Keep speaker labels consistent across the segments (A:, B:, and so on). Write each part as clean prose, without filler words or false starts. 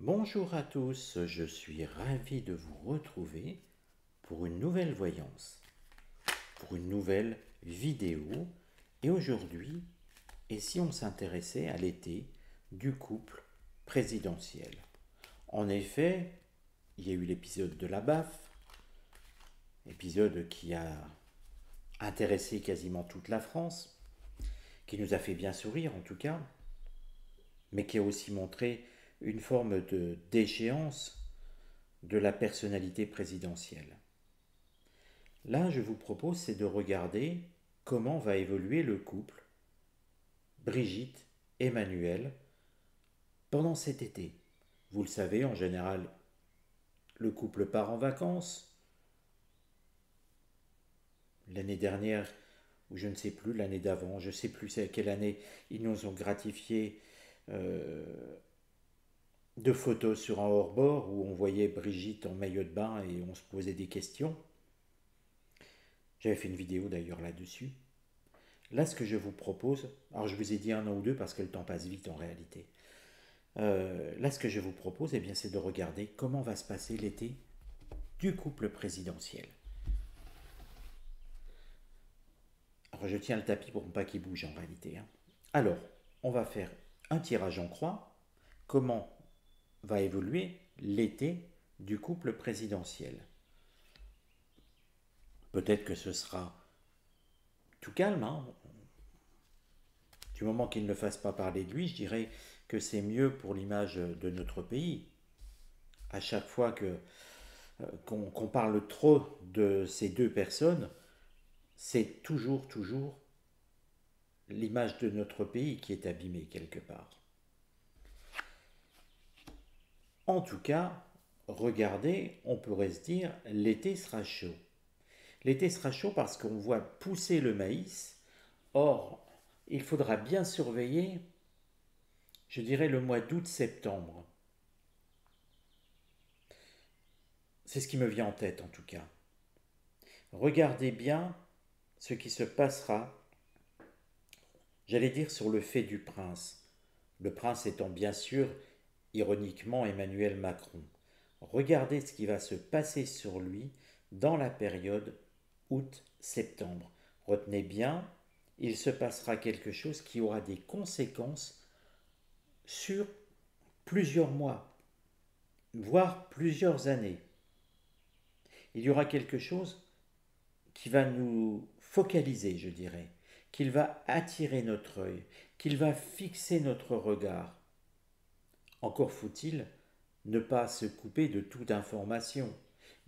A: Bonjour à tous, je suis ravi de vous retrouver pour une nouvelle voyance, pour une nouvelle vidéo. Et aujourd'hui, et si on s'intéressait à l'été du couple présidentiel? En effet, il y a eu l'épisode de la baffe, épisode qui a intéressé quasiment toute la France, qui nous a fait bien sourire en tout cas, mais qui a aussi montré une forme de déchéance de la personnalité présidentielle. Là, je vous propose, c'est de regarder comment va évoluer le couple Brigitte-Emmanuel pendant cet été. Vous le savez, en général, le couple part en vacances. L'année dernière, ou je ne sais plus, l'année d'avant, je ne sais plus c'est quelle année, ils nous ont gratifié euh, de photos sur un hors-bord où on voyait Brigitte en maillot de bain et on se posait des questions. J'avais fait une vidéo d'ailleurs là-dessus. Là, ce que je vous propose, alors je vous ai dit un an ou deux parce que le temps passe vite en réalité. Là, ce que je vous propose, eh bien, c'est de regarder comment va se passer l'été du couple présidentiel. Alors, je tiens le tapis pour ne pas qu'il bouge en réalité, hein. Alors, on va faire un tirage en croix. Comment va évoluer l'été du couple présidentiel? Peut-être que ce sera tout calme, hein. Du moment qu'il ne fasse pas parler de lui, je dirais que c'est mieux pour l'image de notre pays. À chaque fois qu'on parle trop de ces deux personnes, c'est toujours l'image de notre pays qui est abîmée quelque part. En tout cas, regardez, on pourrait se dire, l'été sera chaud. L'été sera chaud parce qu'on voit pousser le maïs. Or, il faudra bien surveiller, je dirais, le mois d'août-septembre. C'est ce qui me vient en tête en tout cas. Regardez bien ce qui se passera, j'allais dire, sur le fait du prince. Le prince étant bien sûr, ironiquement, Emmanuel Macron. Regardez ce qui va se passer sur lui dans la période août-septembre. Retenez bien, il se passera quelque chose qui aura des conséquences sur plusieurs mois, voire plusieurs années. Il y aura quelque chose qui va nous focaliser, je dirais, qu'il va attirer notre œil, qu'il va fixer notre regard. Encore faut-il ne pas se couper de toute information.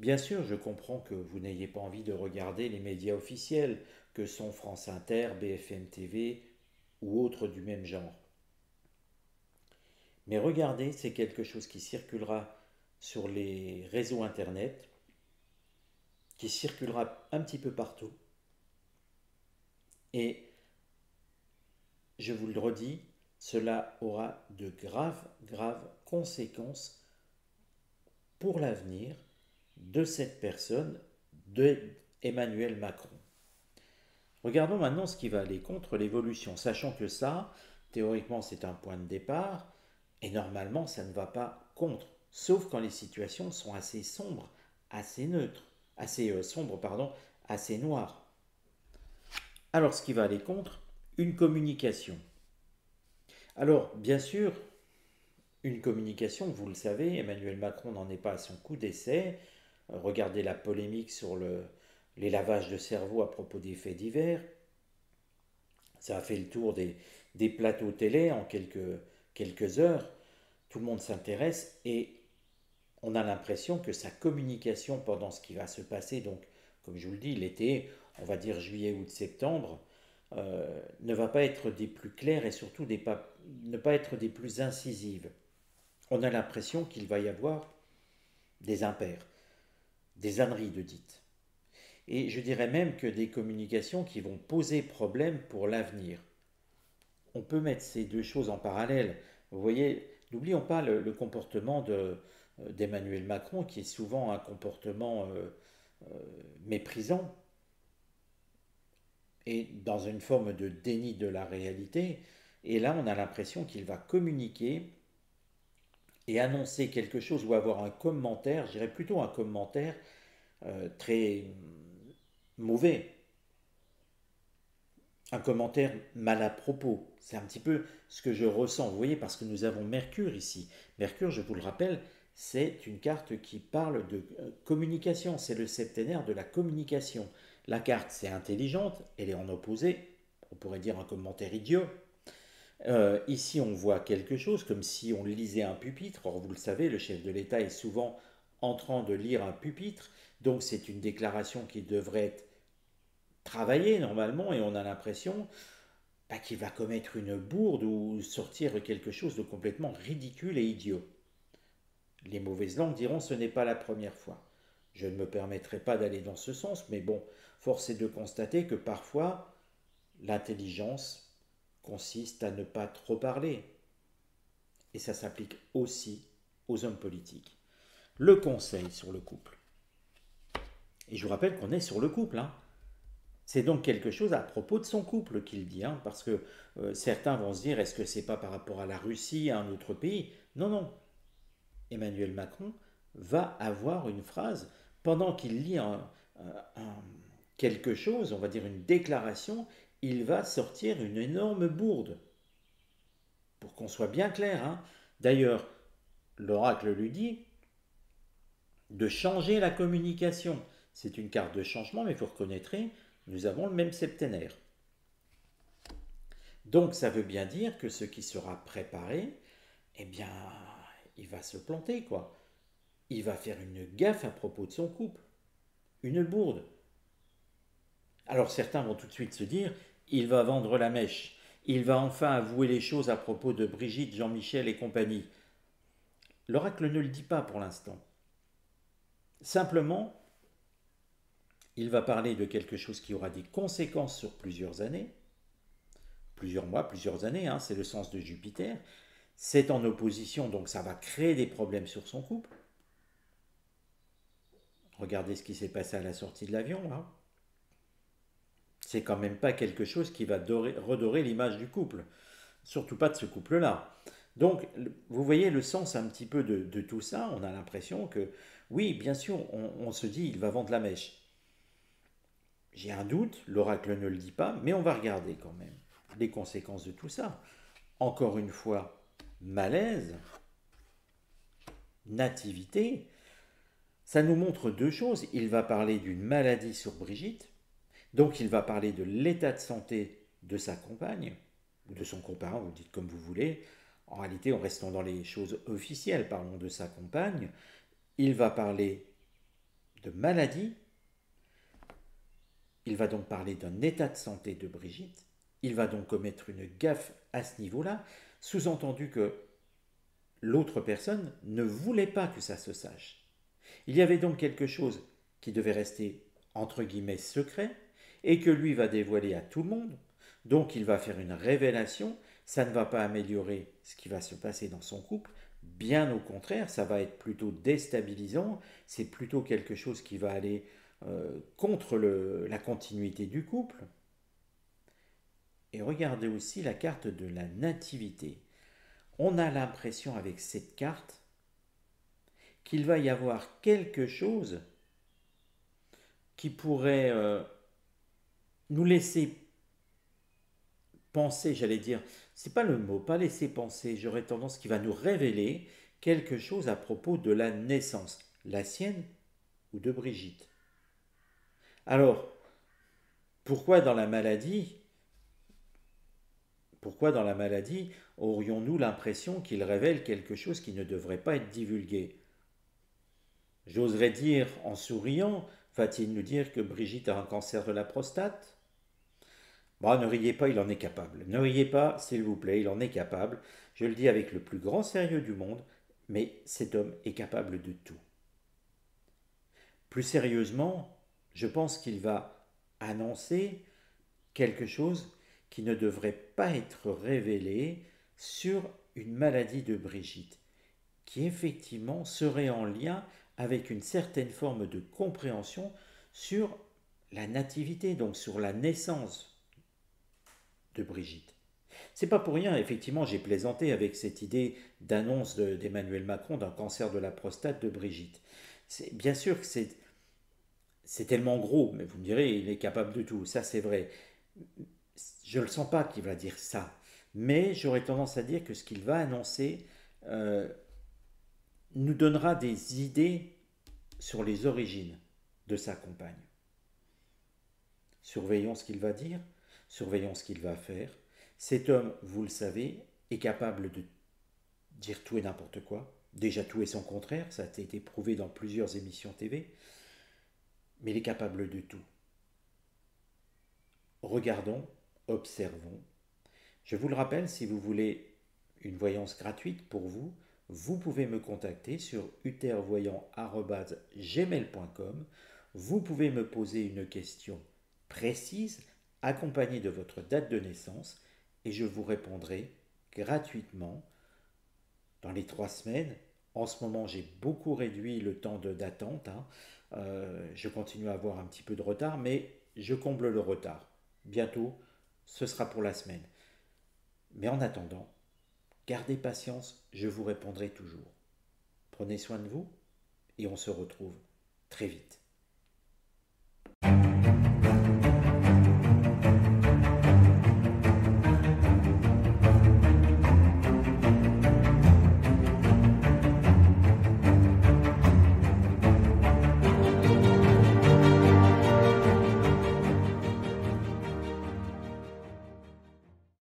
A: Bien sûr, je comprends que vous n'ayez pas envie de regarder les médias officiels, que sont France Inter, BFM TV ou autres du même genre. Mais regardez, c'est quelque chose qui circulera sur les réseaux Internet, qui circulera un petit peu partout. Et je vous le redis, cela aura de graves conséquences pour l'avenir de cette personne, de Emmanuel Macron. Regardons maintenant ce qui va aller contre l'évolution, sachant que ça, théoriquement, c'est un point de départ, et normalement, ça ne va pas contre, sauf quand les situations sont assez sombres, assez neutres, assez sombres, pardon, assez noires. Alors, ce qui va aller contre, une communication. Alors, bien sûr, une communication, vous le savez, Emmanuel Macron n'en est pas à son coup d'essai. Regardez la polémique sur les lavages de cerveau à propos des faits divers. Ça a fait le tour des plateaux télé en quelques heures. Tout le monde s'intéresse et on a l'impression que sa communication pendant ce qui va se passer, donc comme je vous le dis, l'été, on va dire juillet, août, septembre, ne va pas être des plus claires et surtout ne pas être des plus incisives. On a l'impression qu'il va y avoir des impairs, des âneries de dites. Et je dirais même que des communications qui vont poser problème pour l'avenir. On peut mettre ces deux choses en parallèle. Vous voyez, n'oublions pas le comportement d'Emmanuel Macron, qui est souvent un comportement méprisant et dans une forme de déni de la réalité. Et là, on a l'impression qu'il va communiquer et annoncer quelque chose ou avoir un commentaire, je dirais plutôt un commentaire très mauvais, un commentaire mal à propos. C'est un petit peu ce que je ressens, vous voyez, parce que nous avons Mercure ici. Mercure, je vous le rappelle, c'est une carte qui parle de communication, c'est le septénaire de la communication. La carte, c'est intelligente, elle est en opposé, on pourrait dire un commentaire idiot. Ici, on voit quelque chose comme si on lisait un pupitre. Or, vous le savez, le chef de l'État est souvent en train de lire un pupitre, donc c'est une déclaration qui devrait être travaillée normalement, et on a l'impression qu'il va commettre une bourde ou sortir quelque chose de complètement ridicule et idiot. Les mauvaises langues diront ce n'est pas la première fois. Je ne me permettrai pas d'aller dans ce sens, mais bon, force est de constater que parfois, l'intelligence consiste à ne pas trop parler. Et ça s'applique aussi aux hommes politiques. Le conseil sur le couple. Et je vous rappelle qu'on est sur le couple. Hein. C'est donc quelque chose à propos de son couple qu'il dit. Hein, parce que certains vont se dire, est-ce que c'est pas par rapport à la Russie, à un autre pays? Non, non. Emmanuel Macron va avoir une phrase pendant qu'il lit quelque chose, on va dire une déclaration, il va sortir une énorme bourde. Pour qu'on soit bien clair. Hein. D'ailleurs, l'oracle lui dit de changer la communication. C'est une carte de changement, mais vous reconnaîtrez, nous avons le même septénaire. Donc ça veut bien dire que ce qui sera préparé, eh bien, il va se planter, quoi. Il va faire une gaffe à propos de son couple. Une bourde. Alors certains vont tout de suite se dire, il va vendre la mèche. Il va enfin avouer les choses à propos de Brigitte, Jean-Michel et compagnie. L'oracle ne le dit pas pour l'instant. Simplement, il va parler de quelque chose qui aura des conséquences sur plusieurs années, plusieurs mois, plusieurs années, hein, c'est le sens de Jupiter. C'est en opposition, donc ça va créer des problèmes sur son couple. Regardez ce qui s'est passé à la sortie de l'avion. Hein. C'est quand même pas quelque chose qui va redorer l'image du couple. Surtout pas de ce couple-là. Donc, vous voyez le sens un petit peu de tout ça. On a l'impression que, oui, bien sûr, on se dit, il va vendre la mèche. J'ai un doute, l'oracle ne le dit pas, mais on va regarder quand même les conséquences de tout ça. Encore une fois, malaise, nativité, ça nous montre deux choses. Il va parler d'une maladie sur Brigitte, donc il va parler de l'état de santé de sa compagne, ou de son compagnon, vous dites comme vous voulez. En réalité, en restant dans les choses officielles, parlons de sa compagne. Il va parler de maladie. Il va donc parler d'un état de santé de Brigitte. Il va donc commettre une gaffe à ce niveau-là, sous-entendu que l'autre personne ne voulait pas que ça se sache. Il y avait donc quelque chose qui devait rester entre guillemets secret et que lui va dévoiler à tout le monde. Donc il va faire une révélation, ça ne va pas améliorer ce qui va se passer dans son couple, bien au contraire, ça va être plutôt déstabilisant, c'est plutôt quelque chose qui va aller contre la continuité du couple. Et regardez aussi la carte de la nativité. On a l'impression avec cette carte qu'il va y avoir quelque chose qui pourrait nous laisser penser, j'allais dire, c'est pas le mot, pas laisser penser, j'aurais tendance qui va nous révéler quelque chose à propos de la naissance, la sienne ou de Brigitte. Alors, pourquoi dans la maladie aurions-nous l'impression qu'il révèle quelque chose qui ne devrait pas être divulgué? J'oserais dire en souriant, va-t-il nous dire que Brigitte a un cancer de la prostate? Bon, ne riez pas, il en est capable. Ne riez pas, s'il vous plaît, il en est capable. Je le dis avec le plus grand sérieux du monde, mais cet homme est capable de tout. Plus sérieusement, je pense qu'il va annoncer quelque chose qui ne devrait pas être révélé sur une maladie de Brigitte, qui effectivement serait en lien avec une certaine forme de compréhension sur la nativité, donc sur la naissance de Brigitte. C'est pas pour rien, effectivement, j'ai plaisanté avec cette idée d'annonce d'Emmanuel Macron d'un cancer de la prostate de Brigitte. Bien sûr que c'est tellement gros, mais vous me direz, il est capable de tout, ça c'est vrai. Je ne le sens pas qu'il va dire ça, mais j'aurais tendance à dire que ce qu'il va annoncer euh, nous donnera des idées sur les origines de sa compagne. Surveillons ce qu'il va dire, surveillons ce qu'il va faire. Cet homme, vous le savez, est capable de dire tout et n'importe quoi. Déjà tout et son contraire, ça a été prouvé dans plusieurs émissions TV, mais il est capable de tout. Regardons, observons. Je vous le rappelle, si vous voulez une voyance gratuite pour vous, vous pouvez me contacter sur utervoyant@gmail.com. Vous pouvez me poser une question précise accompagnée de votre date de naissance et je vous répondrai gratuitement dans les 3 semaines. En ce moment, j'ai beaucoup réduit le temps d'attente. Je continue à avoir un petit peu de retard, mais je comble le retard. Bientôt, ce sera pour la semaine. Mais en attendant, gardez patience, je vous répondrai toujours. Prenez soin de vous et on se retrouve très vite.